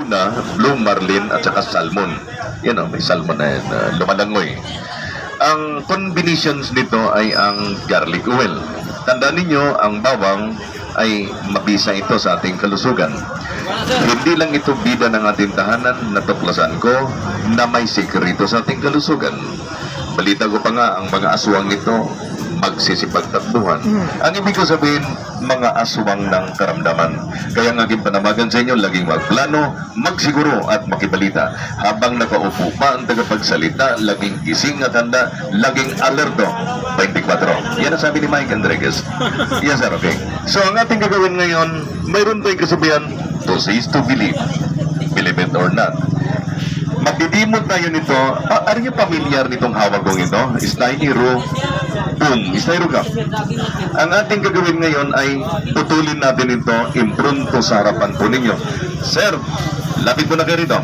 tuna, blue marlin, at saka salmon. Yan o, may salmon na yan, lumalangoy. Ang combinations nito ay ang garlic oil. Tandaan ninyo, ang bawang ay mabisa ito sa ating kalusugan. Hindi lang ito bida ng ating tahanan, natuklasan ko na may sikreto sa ating kalusugan. Balita ko pa nga, ang mga aswang nito magsisipagtakbuhan. Ang ibig ko sabihin, mga aswang ng karamdaman. Kaya ang aking panamagan sa inyo, laging magplano, magsiguro at makibalita. Habang nakaupo pa ang tagapagsalita, laging gising at handa, laging alerto. 24. Yan ang sabi ni Mike Enriquez. Yes, sir, okay. So, ang ating gagawin ngayon, mayroon tayong kasabihan, to see is to believe. Believe it or not. Magdidimon tayo nito. Are you familiar nitong hawag kong ito? Styro boom. Styro cup. Ang ating gagawin ngayon ay putulin natin ito impronto sa harapan po ninyo. Sir, lapit mo na kayo rito.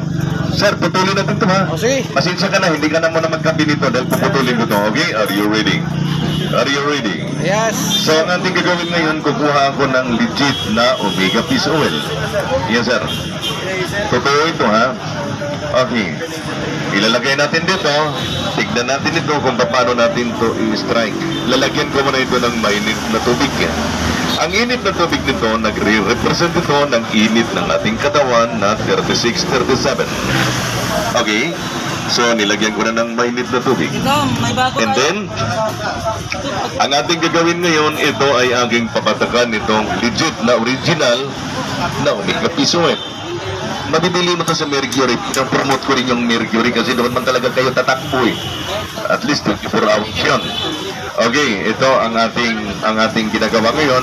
Sir, putulin natin ito ha. Sige. Pasensya ka na, hindi ka na muna magkampi nito dahil puputulin ko ito. Okay? Are you ready? Are you ready? Yes. So, ang ating gagawin ngayon, kukuha ako ng legit na omega fish oil. Yes, sir. Totoo ito, ha? Okay. Ilalagay natin dito. Tignan natin ito kung paano natin ito i-strike. Lalagyan ko muna ito ng mainit na tubig. Ang init na tubig nito, nagre-represent ito ng init ng ating katawan na 36-37. Okay? So, nilagyan ko na ng mainit na tubig. And then, ang ating gagawin ngayon, ito ay aking papatakan itong legit na original na omega fish oil. Mabibili mo ito sa Mercury. Promote ko rin yung Mercury kasi doon man talaga kayo tatakbo eh. At least 24 hours yun. Okay, ito ang ating ginagawa ngayon.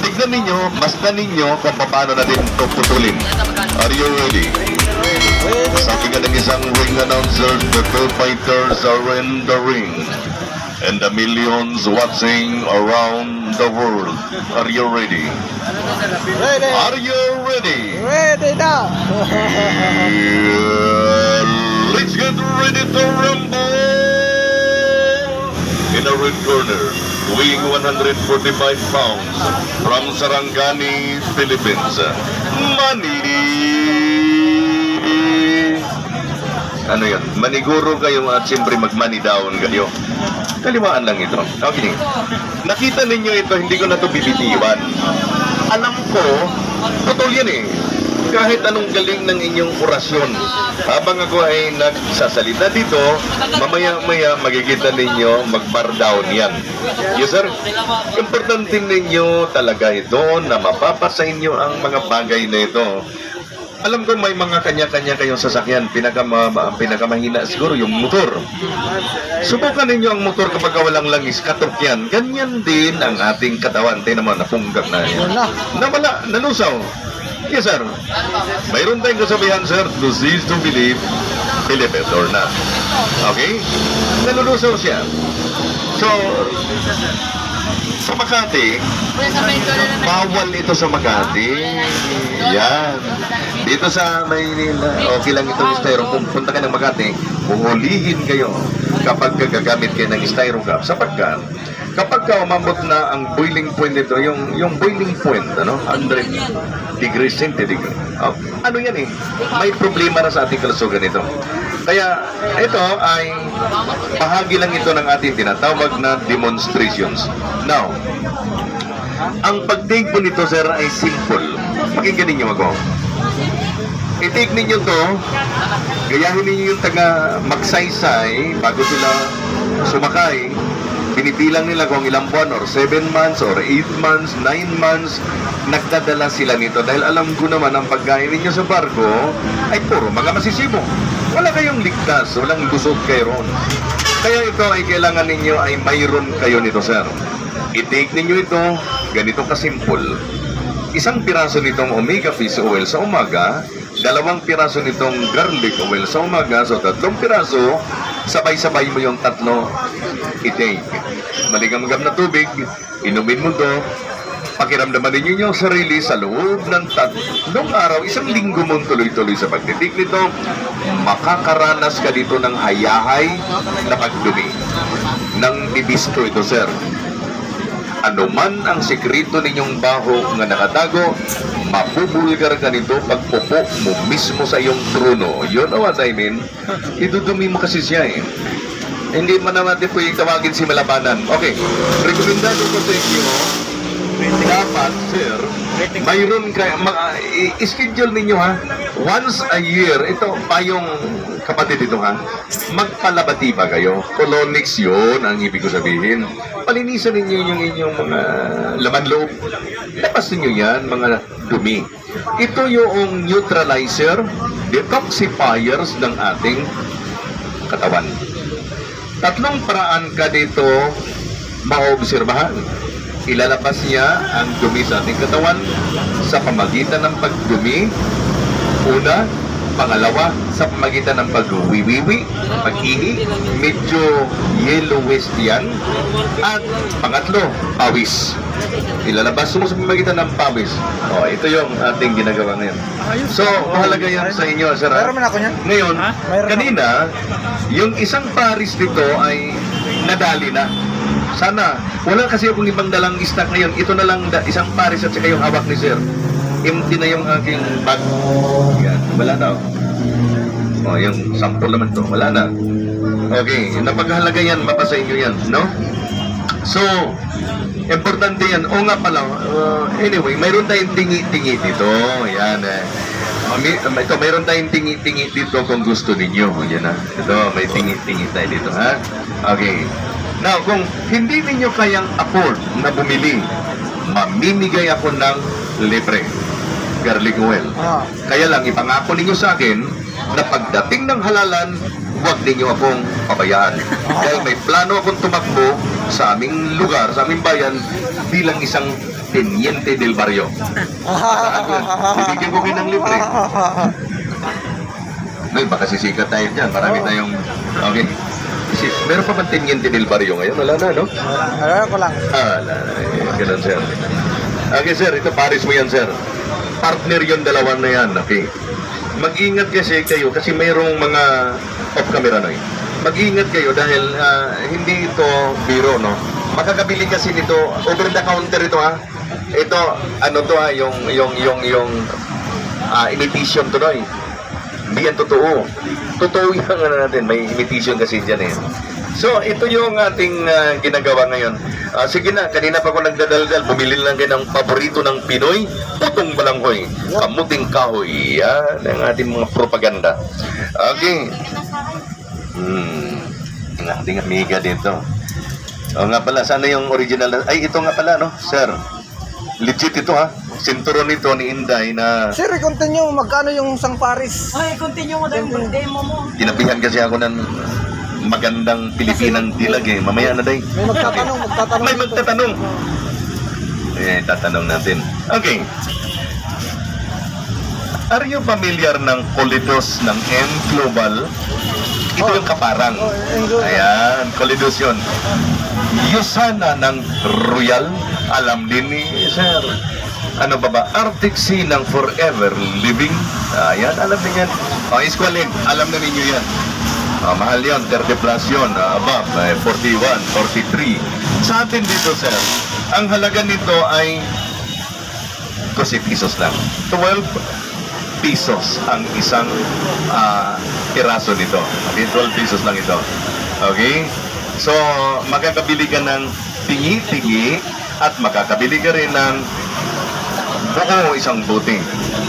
Tignan ninyo, masdan ninyo kung paano natin ito putulin. Are you ready? Sabi nga ng isang ring announcer, the two fighters are in the ring. And the millions watching around the world. Are you ready? Ready. Are you ready? Ready na. Yeah, let's get ready to rumble! In the red corner, weighing 145 pounds, from Sarangani, Philippines, Manny! Ano yan? Maniguro kayo at siyempre mag-money down kayo. Kaliwaan lang ito. Okay. Nakita ninyo ito, hindi ko na ito bibitiwan. Alam ko, totoo yan eh. Kahit anong galing ng inyong orasyon. Habang ako ay nagsasalita dito, mamaya-maya makikita ninyo mag-bar down yan. Yes, sir? Importante ninyo talaga ito na mapapasa inyo ang mga bagay na ito. Alam ko may mga kanya-kanya kayong sasakyan. Pinakamahina siguro yung motor. Subukan ninyo ang motor kapag walang langis, katok yan. Ganyan din ang ating katawan. Tingnan mo, napunggak na yan. Nawala, nalusaw. Yes, sir. Mayroon tayong kasabihan, sir, to see is to believe, believe it or not. Okay? Nalulusaw siya. So, sa Makati, bawal ito sa Makati. Yan. Dito sa Maynila, okay lang itong styro. Kung punta ka ng Makati, huhulihin kayo kapag gagamit kayo ng styro cup. Sapagkat, kapag ka umabot na ang boiling point nito, yung boiling point, 100 degrees centigrade. Ano yan eh? May problema na sa ating kalusugan ito. Kaya ito ay bahagi lang ito ng ating tinatawag na demonstrations. Now, ang pag-take po nito, sir, ay simple. Pakinggan ninyo ako. I-take ninyo to, gayahin ninyo yung taga magsaysay bago sila sumakay. Pinipilang nila kung ilang buwan or 7 months or 8 months, 9 months, nagdadala sila nito. Dahil alam ko naman ang pagkain ninyo sa barko ay puro mga masisibo. Wala kayong ligtas, walang busog kayo ron. Kaya ito ay kailangan ninyo ay mayroon kayo nito, sir. I-take ninyo ito, ganito kasimple. Isang piraso nitong omega fish oil sa umaga, 2 piraso nitong garlic oil sa umaga, so 3 piraso, sabay-sabay mo yung 3 i-take. Maligam-gam na tubig, inumin mo to, pakiramdaman ninyo yung sarili sa loob ng 3 araw, 1 linggo mong tuloy-tuloy sa pagtitik nito, makakaranas ka dito ng hayahay na pagdumi. Nang bibisto ito, sir. Ano man ang sikreto ninyong baho nga nakatago, mabubulgar ka nito pagpupo mo mismo sa iyong trono. You know what I mean? Idudumi mo kasi siya eh. Hindi man naman natin pwede tawagin si Malabanan. Okay, rekomendado ko sa inyo, dapat, sir, mayroon kayo, i-schedule ninyo ha, once a year, ito, payong kapatid ito ha, magpalabati ba kayo? Colonics yun, ang ibig ko sabihin. Palinisan ninyo yung inyong mga laman loob. Labas ninyo yan, mga dumi. Ito yung neutralizer, detoxifiers ng ating katawan. Tatlong paraan ka dito maobserbahan. Ilalabas niya ang dumi sa ating katawan sa pamagitan ng pagdumi. Una, pangalawa, sa pamagitan ng pagwiwiwi, pag-ihi, medyo yellowish yan. At pangatlo, pawis. Ilalabas mo sa pamagitan ng pawis. O, ito yung ating ginagawa ngayon. So, mahalaga yan sa inyo, sir. Meron man ako niyan. Ngayon, Mayroon kanina, yung isang paris dito ay nadali na. Sana, wala kasi akong ibang dalang stock ngayon. Ito na lang isang paris at saka yung hawak ni sir. Empty na yung aking bag. Yan, wala na. O, yung sample naman to, wala na. Okay, napakahalaga yan, mapasa inyo yan, no? So, importante yan. O nga pala, anyway, mayroon tayong tingi-tingi dito. Yan, ito, mayroon tayong tingi-tingi dito kung gusto ninyo. Yan na. Ito, may tingi-tingi tayo dito, ha? Okay. Now, kung hindi ninyo kayang afford na bumili, mamimigay ako ng libre garlic oil. Kaya lang, ipangako ninyo sa akin na pagdating ng halalan, huwag ninyo akong pabayaan. Dahil may plano akong tumakbo sa aming lugar, sa aming bayan, bilang isang teniente del barrio. Bibigyan ko kayo ng libre. Ngayon, baka sisikat tayo dyan. Marami tayong... Okay. Meron pa bang teniente del barrio ngayon? Wala na, no? Meron ko lang. Wala na. Ganun, sir. Okay, sir. Ito, paris mo yan, sir. Partner yung dalawan na yan. Okay. Mag-ingat kasi kayo kasi mayroong mga off-camera, no? Mag-ingat kayo dahil hindi ito biro, no? Makakabili kasi nito, over the counter ito, ha? Ito, ano to, ha? Yung imitation to, no? Hindi yan totoo. Totoo yung ano natin, may imitation kasi dyan eh. So, ito yung ating ginagawa ngayon. Sige na, kanina pa ako nagdadaldal, bumili lang kayo ng paborito ng Pinoy, putong balanghoy, kamuting kahoy. Yan ang ating mga propaganda. Okay. Ang ating amiga dito. O nga pala, sana yung original? Ay, ito nga pala, no? Sir, legit ito ha. Sinturon nito ni Inday na... Sir, i-continue. Magkano yung isang paris? Ay, continue mo tayo yung demo mo. Tinabihan kasi ako ng magandang Pilipinang dilag eh. Mamaya na day. May magtatanong. May magtatanong. Eh, tatanong natin. Okay. Are you familiar ng Colidos ng M Global? Ito yung kaparang. Ayan, Colidos yun. Yusana ng Royal. Alam din ni Sir. Ano ba ba? Arctic Sea ng Forever Living. Ayan, alam niyo yan. Isqualin, alam na ninyo yan. Mahal yun, 30 plus yun. Above, 41, 43. Sa atin dito, sir, ang halaga nito ay 12 pesos lang. 12 pesos ang isang piraso nito. Okay, 12 pesos lang ito. Okay? So, makakabili ka ng tingi-tingi at makakabili ka rin ng buo isang buti.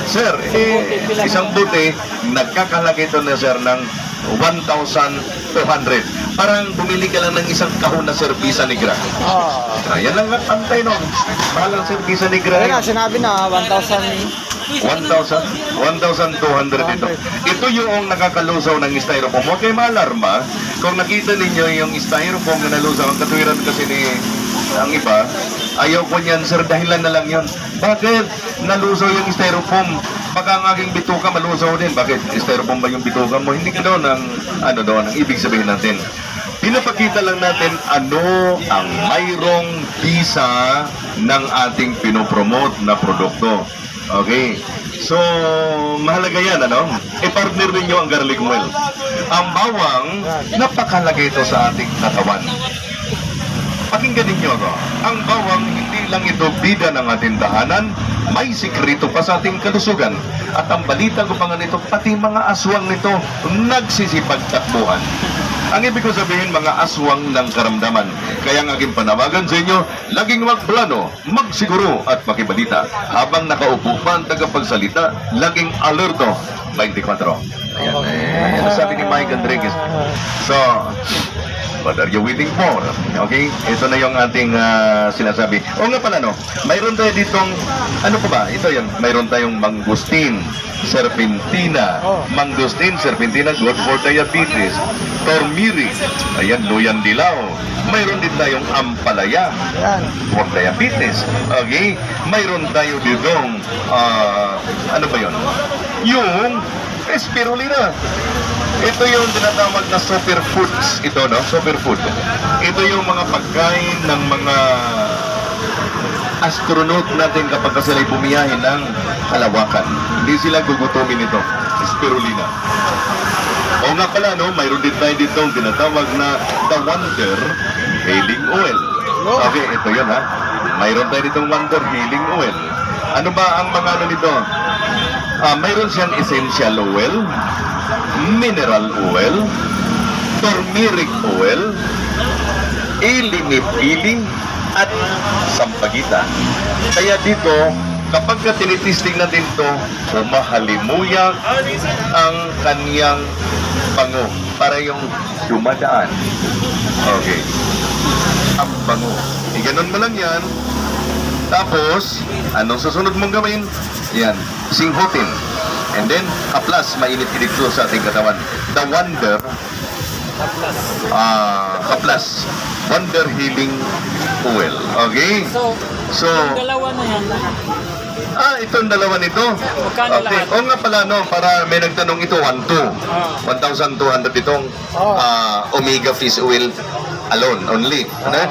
Sir, isang buti, nagkakalaga ito na sir ng 1,200. Parang bumili ka lang ng isang kahon na serbisa negra. Yan lang ang pantay nun. Mahal ang serbisa negra. Kaya nga, sinabi na 1,000. 1,200 ito. Ito yung nakakalusaw ng styrofoam. Huwag kayo maalarma. Kung nakita ninyo yung styrofoam na nalusaw, ang katuwiran kasi ni ang iba, ayaw ko niyan, sir, dahilan na lang yun. Bakit nalusaw yung styrofoam? Baka ang aking bituka malusaw din. Bakit? Styrofoam ba yung bituka mo? Hindi ka doon ang ibig sabihin natin. Pinapakita lang natin ano ang mayroong bisa ng ating pinopromote na produkto. Okay. So, mahalaga yan, ano? I-partner ninyo ang garlic oil. Ang bawang, napakalaga ito sa ating katawan. Pakinggan ninyo ako. Ang bawang hindi lang ito bida ng ating tahanan, may sikrito pa sa ating kalusugan. At ang balita ko pa nga nito, pati mga aswang nito nagsisipagtakbuhan. Ang ibig ko sabihin, mga aswang ng karamdaman. Kaya ang aking panawagan sa inyo, laging magplano, magsiguro at makibalita. Habang nakaupo pa ang tagapagsalita, laging alerto 24. Ayan, ano sabi ni Mike Enriquez. So, what are you waiting for? Okay? Ito na yung ating sinasabi. O nga pala, no? Mayroon tayo ditong, ano pa ba? Ito yan. Mayroon tayong mangustin, serpentina. Mangustin, serpentina, good for diabetes. Turmeric. Ayan, luyan dilaw. Mayroon din tayong ampalaya. Yan. For diabetes. Okay? Mayroon tayo ditong, ano ba yun? Yung spirulina. Ito yung tinatawag na superfoods. Ito, no? Superfood. Ito yung mga pagkain ng mga astronaut natin kapag sila'y bumiyahin ng kalawakan. Hindi sila gugutumin ito. Spirulina. O nga pala, no? Mayroon din tayo dito ang tinatawag na The Wonder Healing Oil. Okay, ito yun, ha? Mayroon tayo ditong Wonder Healing Oil. Ano ba ang mga ano nito? Mayroon siyang essential oil, mineral oil, turmeric oil, ilinipili, at sampagita. Kaya dito, kapag tinitisting natin ito, umahalimuyak ang kaniyang bango para yung dumadaan. Okay. Ang bango. Ganun mo lang yan. Tapos, anong susunod mong gawin? Yan, singhutin. And then, kaplas, mainit-init ito sa ating katawan. The Wonder, kaplas, Wonder Healing Oil. Okay? So, Dalawa na yan. itong dalawa nito. Magkano Okay. lahat? O nga pala, no, para may nagtanong ito, 1,200 itong Omega Fish Oil alone, only. Ano?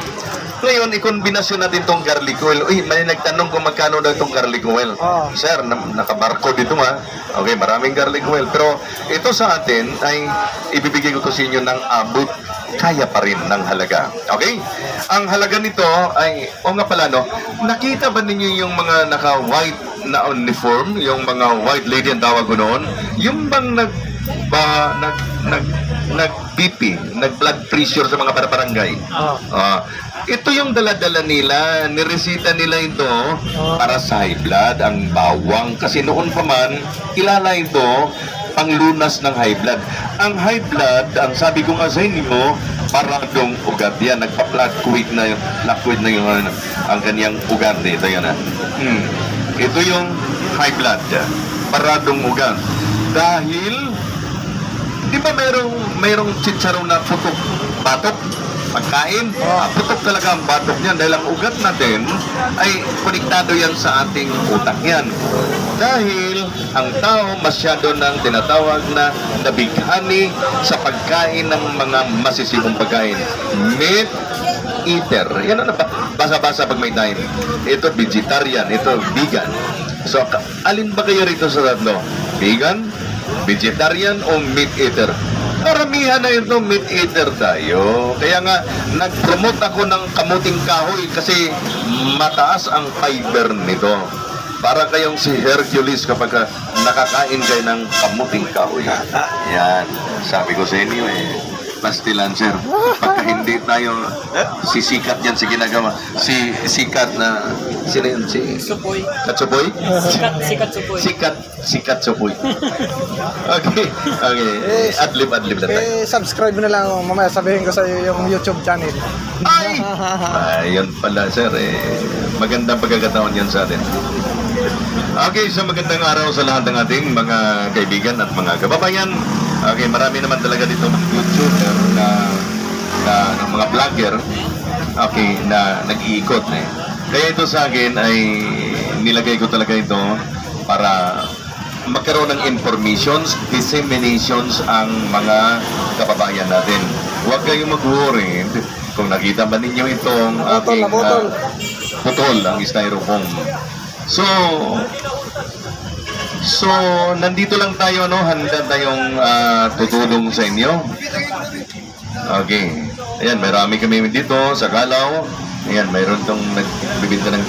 Ngayon, ikombinasyon natin itong garlic oil. Uy, may nagtanong kung magkano daw itong garlic oil. Sir, nakabarko dito, ha? Okay, maraming garlic oil. Pero ito sa atin ay ibibigay ko to sa inyo ng abot kaya pa rin ng halaga. Okay? Ang halaga nito ay, o nga pala, no, nakita ba ninyo yung mga naka-white na uniform, yung mga white lady ang tawag ko noon? Yung bang nag-BP, nag-blood pressure sa mga barangay? Ito yung dala-dala nila, niresita nila ito para sa high blood, ang bawang. Kasi noon pa man, kilala ito panglunas ng high blood. Ang high blood, ang sabi ko nga sa inyo, paradong ugat yan. Nagpa-fluctuate na yung ang kanyang ugat. Ito yan, ha. Ito yung high blood, paradong ugat. Dahil, di ba mayroong chicharon na putok, batok? Pagkain, putok talaga ang batok niyan dahil ang ugat natin ay konektado yan sa ating utak yan. Dahil ang tao masyado ng tinatawag na nabighani sa pagkain ng mga masisibong pagkain. Meat eater. Yan ano ba? Basa-basa pag may time. Ito vegetarian, ito vegan. So, alin ba kayo rito sa tatlo? Vegan, vegetarian o meat eater? Karamihan na ito, meat eater tayo. Kaya nga, nag-promote ako ng kamuting kahoy kasi mataas ang fiber nito. Para kayong si Hercules kapag nakakain kayo ng kamuting kahoy. Yan, sabi ko sa inyo pastilan, sir. Pagka hindi tayo sisikat yan sa ginagawa. Sikat na, sino yun? Supoy. Katsuboy? Sikat supoy. Sikat supoy. Okay. Adlib na tayo. Subscribe mo na lang. Mamaya sabihin ko sa iyo yung YouTube channel. Ay! Ayun pala, sir. Magandang pagkakataon yan sa atin. Okay, so magandang araw sa lahat ng ating mga kaibigan at mga kababayan. Okay, marami naman talaga dito mga YouTuber na mga vlogger, okay, na nag-iikot. Kaya ito sa akin ay nilagay ko talaga ito para magkaroon ng informations, disseminations ang mga kababayan natin. Huwag kayong mag-worried kung nakita ba ninyo itong aking putol, ang styrofoam. So, nandito lang tayo, no? Handa tayong tutulong sa inyo. Okay. Ayan, may rami kami dito sa Galaw. Ayan, mayroon tong nagbibinta ng